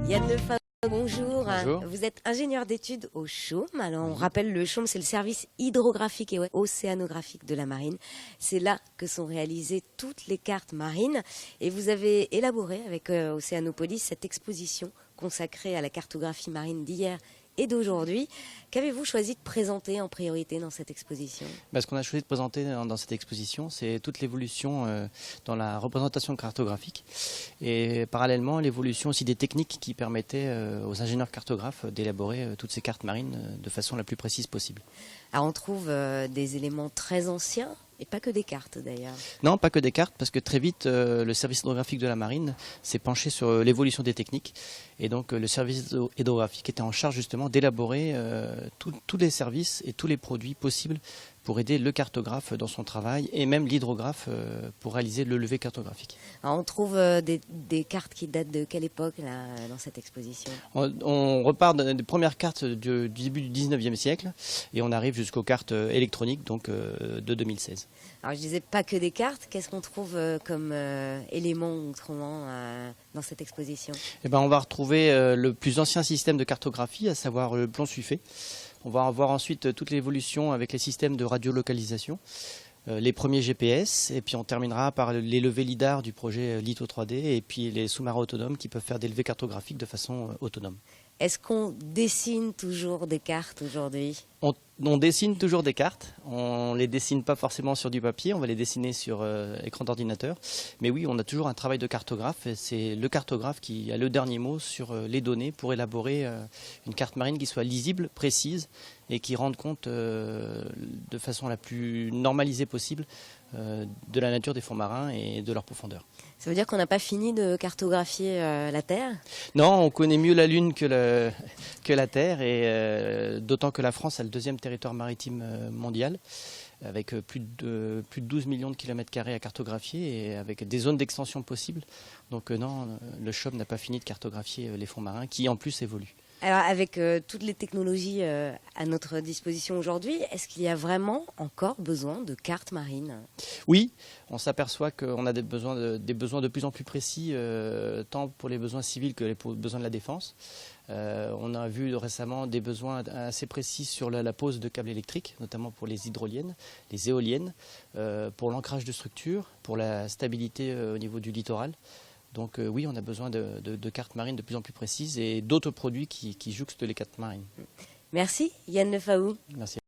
Yann Lefa, bonjour. Bonjour. Vous êtes ingénieur d'études au CHOM. Alors, on rappelle, le CHOM, c'est le service hydrographique et océanographique de la marine. C'est là que sont réalisées toutes les cartes marines. Et vous avez élaboré avec Océanopolis cette exposition consacrée à la cartographie marine d'hier et d'aujourd'hui. Qu'avez-vous choisi de présenter en priorité dans cette exposition? Ce qu'on a choisi de présenter dans cette exposition, c'est toute l'évolution dans la représentation cartographique et parallèlement l'évolution aussi des techniques qui permettaient aux ingénieurs cartographes d'élaborer toutes ces cartes marines de façon la plus précise possible. Alors on trouve des éléments très anciens et pas que des cartes d'ailleurs. Non, pas que des cartes, parce que très vite le service hydrographique de la marine s'est penché sur l'évolution des techniques et donc le service hydrographique était en charge justement d'élaborer tous les services et tous les produits possibles pour aider le cartographe dans son travail et même l'hydrographe pour réaliser le levé cartographique. Alors on trouve des cartes qui datent de quelle époque là, dans cette exposition? On repart des premières cartes du début du 19e siècle et on arrive jusqu'aux cartes électroniques donc, de 2016. Alors je disais pas que des cartes, qu'est-ce qu'on trouve comme éléments autrement dans cette exposition? On va retrouver le plus ancien système de cartographie, à savoir le plan Suffet. On va voir ensuite toute l'évolution avec les systèmes de radiolocalisation, les premiers GPS, et puis on terminera par les levées LIDAR du projet Litho 3D, et puis les sous-marins autonomes qui peuvent faire des levées cartographiques de façon autonome. Est-ce qu'on dessine toujours des cartes aujourd'hui? On dessine toujours des cartes, on ne les dessine pas forcément sur du papier, on va les dessiner sur écran d'ordinateur. Mais oui, on a toujours un travail de cartographe et c'est le cartographe qui a le dernier mot sur les données pour élaborer une carte marine qui soit lisible, précise et qui rende compte de façon la plus normalisée possible de la nature des fonds marins et de leur profondeur. Ça veut dire qu'on n'a pas fini de cartographier la Terre? Non, on connaît mieux la Lune que la Terre, et d'autant que la France a le deuxième territoire maritime mondial, avec plus de 12 millions de kilomètres carrés à cartographier et avec des zones d'extension possibles. Donc non, le CHOM n'a pas fini de cartographier les fonds marins qui en plus évoluent. Alors avec toutes les technologies à notre disposition aujourd'hui, est-ce qu'il y a vraiment encore besoin de cartes marines? Oui, on s'aperçoit qu'on a des besoins de plus en plus précis, tant pour les besoins civils que pour les besoins de la défense. On a vu récemment des besoins assez précis sur la pose de câbles électriques, notamment pour les hydroliennes, les éoliennes, pour l'ancrage de structures, pour la stabilité au niveau du littoral. Donc oui, on a besoin de cartes marines de plus en plus précises et d'autres produits qui jouxtent les cartes marines. Merci Yann Lefaou. Merci.